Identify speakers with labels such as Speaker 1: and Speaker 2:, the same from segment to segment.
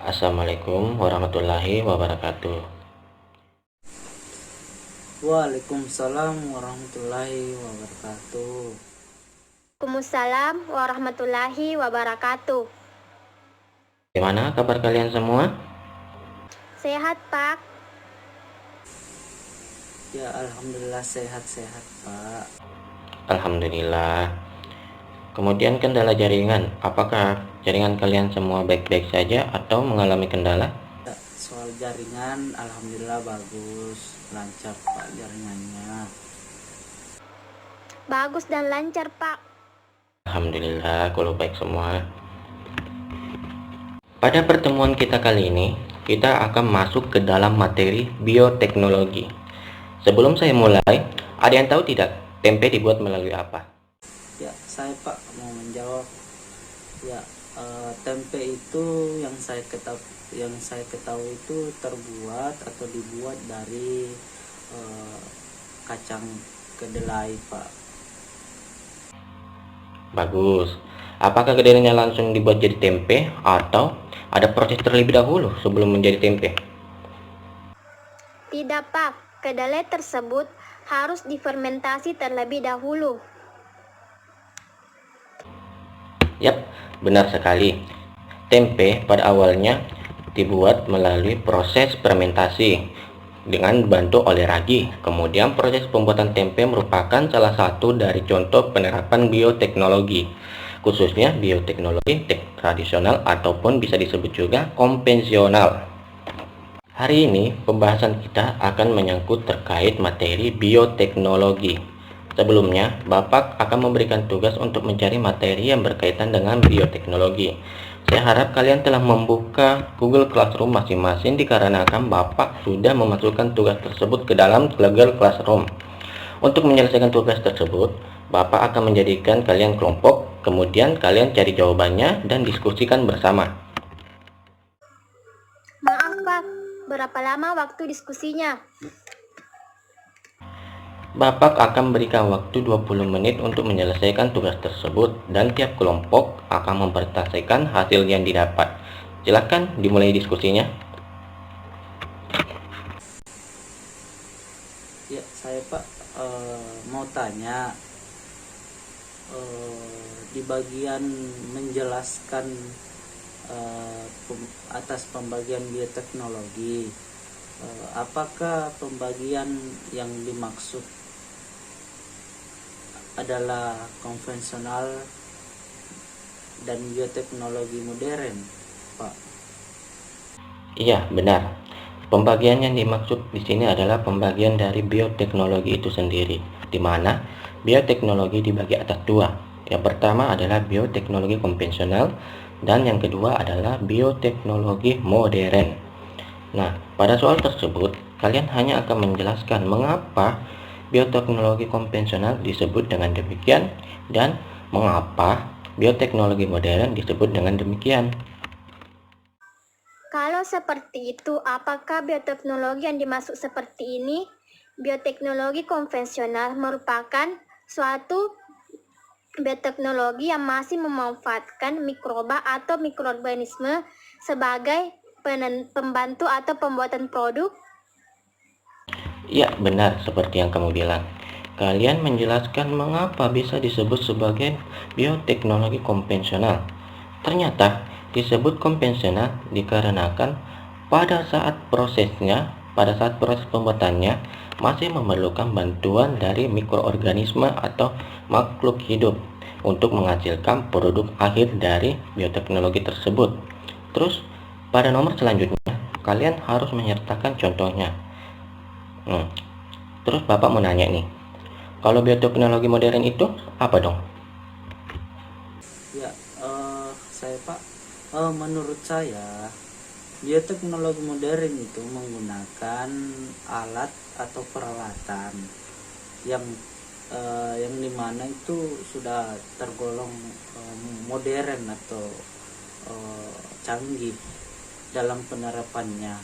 Speaker 1: Assalamualaikum warahmatullahi wabarakatuh.
Speaker 2: Waalaikumsalam warahmatullahi wabarakatuh.
Speaker 3: Waalaikumsalam warahmatullahi wabarakatuh.
Speaker 1: Gimana kabar kalian semua?
Speaker 3: Sehat, Pak?
Speaker 2: Ya, alhamdulillah sehat-sehat, Pak.
Speaker 1: Alhamdulillah. Kemudian kendala jaringan, apakah jaringan kalian semua baik-baik saja atau mengalami kendala?
Speaker 2: Ya, soal jaringan alhamdulillah bagus, lancar Pak jaringannya.
Speaker 3: Bagus dan lancar, Pak.
Speaker 1: Alhamdulillah kalau baik semua. Pada pertemuan kita kali ini, kita akan masuk ke dalam materi bioteknologi. Sebelum saya mulai, ada yang tahu tidak tempe dibuat melalui apa?
Speaker 2: Ya, saya Pak mau menjawab. Ya, tempe itu yang saya ketahui itu terbuat atau dibuat dari kacang kedelai, Pak.
Speaker 1: Bagus. Apakah kedelainya langsung dibuat jadi tempe atau ada proses terlebih dahulu sebelum menjadi tempe?
Speaker 3: Tidak, Pak. Kedelai tersebut harus difermentasi terlebih dahulu.
Speaker 1: Yap, benar sekali. Tempe pada awalnya dibuat melalui proses fermentasi dengan dibantu oleh ragi. Kemudian proses pembuatan tempe merupakan salah satu dari contoh penerapan bioteknologi, khususnya bioteknologi tradisional ataupun bisa disebut juga konvensional. Hari ini pembahasan kita akan menyangkut terkait materi bioteknologi. Sebelumnya, Bapak akan memberikan tugas untuk mencari materi yang berkaitan dengan bioteknologi. Saya harap kalian telah membuka Google Classroom masing-masing dikarenakan Bapak sudah memasukkan tugas tersebut ke dalam Google Classroom. Untuk menyelesaikan tugas tersebut, Bapak akan menjadikan kalian kelompok, kemudian kalian cari jawabannya dan diskusikan bersama.
Speaker 3: Maaf, Pak. Berapa lama waktu diskusinya?
Speaker 1: Bapak akan berikan waktu 20 menit untuk menyelesaikan tugas tersebut dan tiap kelompok akan mempresentasikan hasil yang didapat. Silakan dimulai diskusinya.
Speaker 2: Ya, saya Pak mau tanya di bagian menjelaskan atas pembagian bioteknologi, apakah pembagian yang dimaksud adalah konvensional dan bioteknologi modern, Pak?
Speaker 1: Iya, benar. Pembagian yang dimaksud di sini adalah pembagian dari bioteknologi itu sendiri, di mana bioteknologi dibagi atas dua. Yang pertama adalah bioteknologi konvensional dan yang kedua adalah bioteknologi modern. Nah, pada soal tersebut, kalian hanya akan menjelaskan mengapa bioteknologi konvensional disebut dengan demikian dan mengapa bioteknologi modern disebut dengan demikian.
Speaker 3: Kalau seperti itu, apakah bioteknologi yang dimaksud seperti ini? Bioteknologi konvensional merupakan suatu bioteknologi yang masih memanfaatkan mikroba atau mikroorganisme sebagai pembantu atau pembuatan produk.
Speaker 1: Ya, benar seperti yang kamu bilang. Kalian menjelaskan mengapa bisa disebut sebagai bioteknologi konvensional. Ternyata disebut konvensional dikarenakan pada saat proses pembuatannya masih memerlukan bantuan dari mikroorganisme atau makhluk hidup untuk menghasilkan produk akhir dari bioteknologi tersebut. Terus, pada nomor selanjutnya, kalian harus menyertakan contohnya. Terus Bapak mau nanya nih, kalau bioteknologi modern itu apa dong?
Speaker 2: Ya, saya Pak, menurut saya bioteknologi modern itu menggunakan alat atau peralatan yang dimana itu sudah tergolong modern atau canggih dalam penerapannya,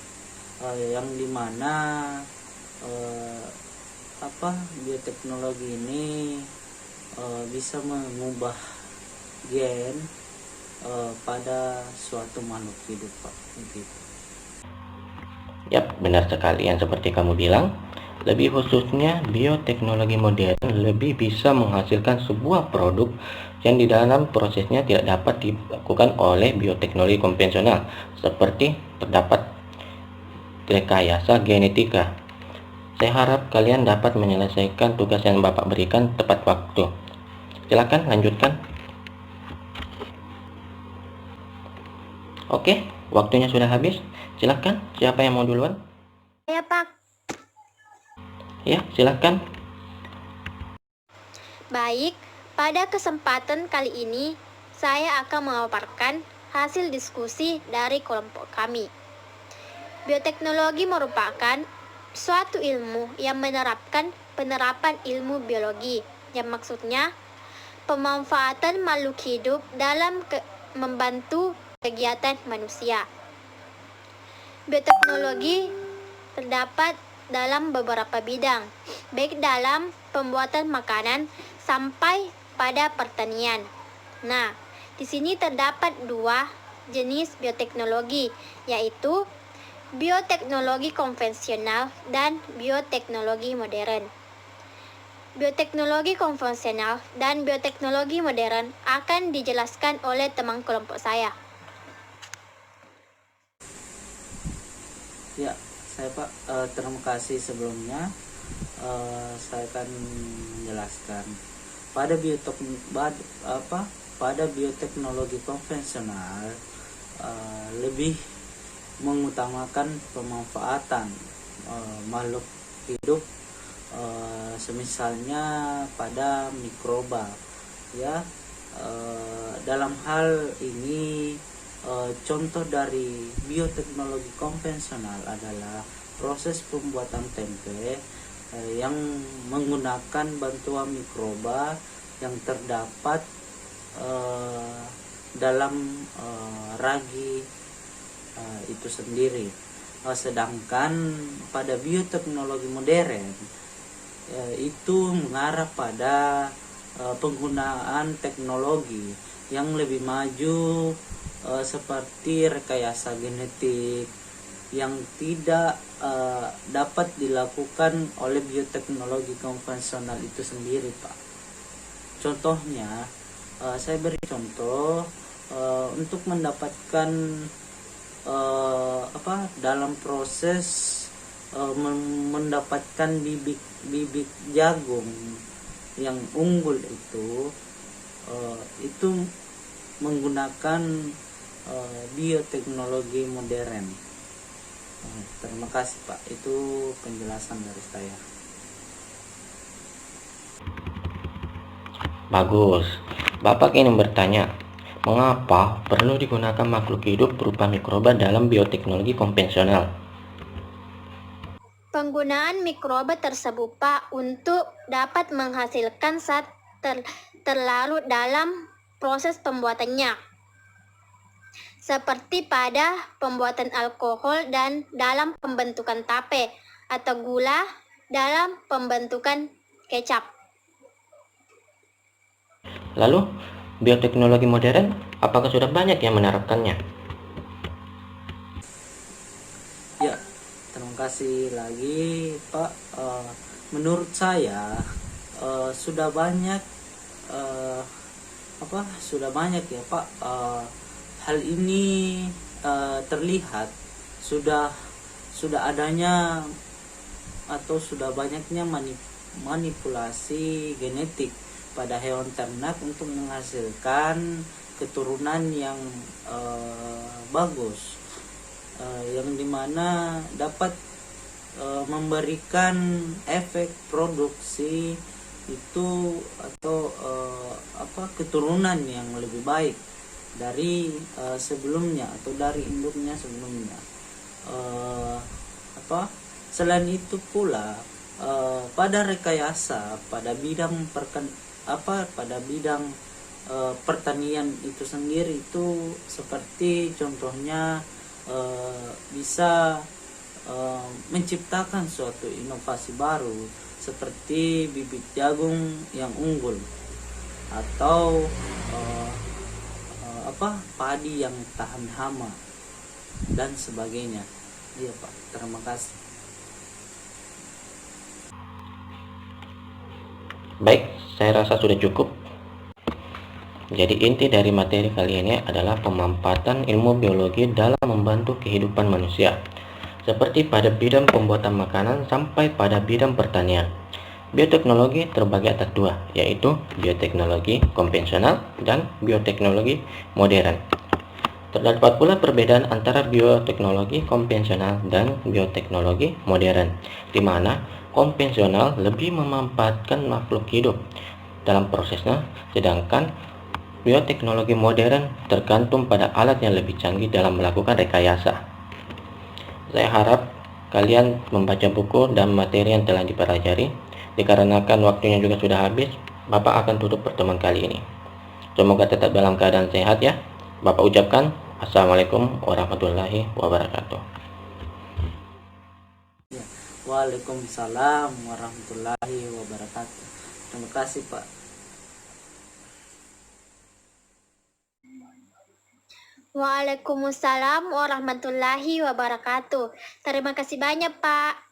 Speaker 2: yang dimana bioteknologi ini bisa mengubah gen pada suatu makhluk hidup Pak. Begitu.
Speaker 1: Yap, benar sekali yang seperti kamu bilang. Lebih khususnya, bioteknologi modern lebih bisa menghasilkan sebuah produk yang di dalam prosesnya tidak dapat dilakukan oleh bioteknologi konvensional, seperti terdapat rekayasa genetika. Saya harap kalian dapat menyelesaikan tugas yang Bapak berikan tepat waktu. Silakan lanjutkan. Oke, waktunya sudah habis. Silakan, siapa yang mau duluan?
Speaker 3: Ya, Pak.
Speaker 1: Ya, silakan.
Speaker 3: Baik, pada kesempatan kali ini saya akan memaparkan hasil diskusi dari kelompok kami. Bioteknologi merupakan suatu ilmu yang menerapkan penerapan ilmu biologi, yang maksudnya pemanfaatan makhluk hidup dalam membantu kegiatan manusia. Bioteknologi terdapat dalam beberapa bidang, baik dalam pembuatan makanan sampai pada pertanian. Nah, di sini terdapat dua jenis bioteknologi, yaitu bioteknologi konvensional dan bioteknologi modern. Bioteknologi konvensional dan bioteknologi modern akan dijelaskan oleh teman kelompok saya.
Speaker 2: Ya, saya Pak, terima kasih sebelumnya. Saya akan menjelaskan pada bioteknologi konvensional lebih mengutamakan pemanfaatan makhluk hidup, semisalnya pada mikroba. Ya, dalam hal ini contoh dari bioteknologi konvensional adalah proses pembuatan tempe yang menggunakan bantuan mikroba yang terdapat dalam ragi itu sendiri. Sedangkan pada bioteknologi modern itu mengarah pada penggunaan teknologi yang lebih maju, seperti rekayasa genetik yang tidak dapat dilakukan oleh bioteknologi konvensional itu sendiri Pak. Contohnya, saya beri contoh untuk mendapatkan dalam proses mendapatkan bibit jagung yang unggul itu menggunakan bioteknologi modern. Terima kasih Pak, itu penjelasan dari saya.
Speaker 1: Bagus. Bapak ingin bertanya, mengapa perlu digunakan makhluk hidup berupa mikroba dalam bioteknologi konvensional?
Speaker 3: Penggunaan mikroba tersebut Pak untuk dapat menghasilkan zat terlarut dalam proses pembuatannya, seperti pada pembuatan alkohol dan dalam pembentukan tape, atau gula dalam pembentukan kecap.
Speaker 1: Lalu, bioteknologi modern, apakah sudah banyak yang menerapkannya?
Speaker 2: Ya, terima kasih lagi Pak. Menurut saya sudah banyak ya Pak. Hal ini terlihat sudah adanya atau sudah banyaknya manipulasi genetik pada hewan ternak untuk menghasilkan keturunan yang bagus, yang dimana dapat memberikan efek produksi itu atau keturunan yang lebih baik dari sebelumnya atau dari induknya sebelumnya. Selain itu pula pada rekayasa pada bidang pertanian itu sendiri, itu seperti contohnya bisa menciptakan suatu inovasi baru seperti bibit jagung yang unggul, atau padi yang tahan hama dan sebagainya. Iya Pak, terima kasih.
Speaker 1: Baik, saya rasa sudah cukup. Jadi inti dari materi kali ini adalah pemanfaatan ilmu biologi dalam membantu kehidupan manusia, seperti pada bidang pembuatan makanan sampai pada bidang pertanian. Bioteknologi terbagi atas dua, yaitu bioteknologi konvensional dan bioteknologi modern. Terdapat pula perbedaan antara bioteknologi konvensional dan bioteknologi modern, di mana konvensional lebih memanfaatkan makhluk hidup dalam prosesnya, sedangkan bioteknologi modern tergantung pada alat yang lebih canggih dalam melakukan rekayasa. Saya harap kalian membaca buku dan materi yang telah dipelajari. Dikarenakan waktunya juga sudah habis, Bapak akan tutup pertemuan kali ini. Semoga tetap dalam keadaan sehat ya. Bapak ucapkan Assalamualaikum warahmatullahi wabarakatuh.
Speaker 2: Ya. Waalaikumsalam warahmatullahi wabarakatuh. Terima kasih Pak.
Speaker 3: Waalaikumsalam warahmatullahi wabarakatuh. Terima kasih banyak, Pak.